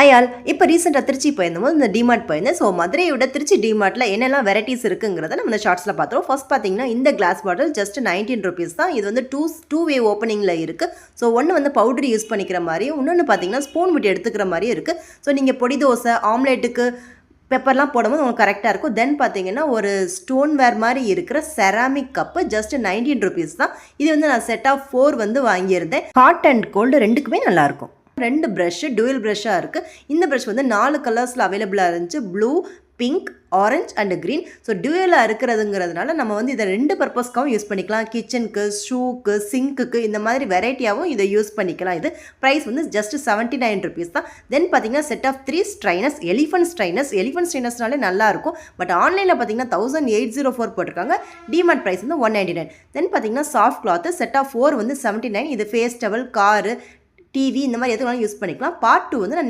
ஆயால் இப்போ ரீசெண்டாக திருச்சி போயிருந்தோம் இந்த டிமார்ட் போயிருந்தேன். ஸோ மதுரையை விட திருச்சி டிமார்ட்டில் என்னெல்லாம் வெரைட்டிஸ் இருக்குங்கிறத நம்ம இந்த ஷார்ட்ஸில் பார்த்தோம். ஃபர்ஸ்ட் பார்த்தீங்கன்னா இந்த கிளாஸ் பாட்டில் ஜஸ்ட் 19 ருபீஸ் தான். இது வந்து டூ வே ஓப்பனிங்கில் இருக்குது. ஸோ ஒன்று வந்து பவுடர் யூஸ் பண்ணிக்கிற மாதிரியும், இன்னொன்று பார்த்தீங்கன்னா ஸ்பூன் விட்டு எடுத்துக்கிற மாதிரியும் இருக்குது. ஸோ நீங்கள் பொடி தோசை ஆம்லேட்டுக்கு பெப்பர்லாம் போடும்போது உங்களுக்கு கரெக்டாக இருக்கும். தென் பார்த்தீங்கன்னா ஒரு ஸ்டோன் வேர் மாதிரி இருக்கிற செராமிக் கப்பு ஜஸ்ட் 19 ருபீஸ் தான். இது வந்து நான் செட் ஆஃப் 4 வந்து வாங்கியிருந்தேன். ஹாட் அண்ட் கோல்டு ரெண்டுக்குமே நல்லாயிருக்கும். 2 ப்ரஷ்ஷு டூயல் ப்ரஷ்ஷாக இருக்குது. இந்த ப்ரஷ் வந்து 4 கலர்ஸில் அவைலபிளாக இருந்துச்சு. Blue, pink, orange and green. So டூயலாக இருக்கிறதுங்கிறதுனால நம்ம வந்து இதை 2 பர்பஸ்க்காகவும் யூஸ் பண்ணிக்கலாம். கிச்சனுக்கு, ஷூக்கு, சிங்க்குக்கு இந்த மாதிரி வெரைட்டியாகவும் இதை யூஸ் பண்ணிக்கலாம். இது ப்ரைஸ் வந்து ஜஸ்ட் 79 ருபீஸ் தான். தென் பார்த்தீங்கன்னா செட் ஆஃப் 3 ஸ்ட்ரைனர்ஸ், எலிஃபண்ட் ஸ்ட்ரைனர்ஸ்னாலே நல்லாயிருக்கும். பட் ஆன்லைனில் பார்த்தீங்கன்னா 1804 போட்டிருக்காங்க. டிமார்ட் ப்ரைஸ் வந்து 199. தென் பார்த்தீங்கன்னா சாஃப்ட் கிளாத்து செட் ஆஃப் 4 வந்து 79. இது ஃபேஸ் டவல், காரு, டிவி இந்த மாதிரி எதுவும் யூஸ் பண்ணிக்கலாம். பார்ட் 2 வந்து நான் நெக்ஸ்ட்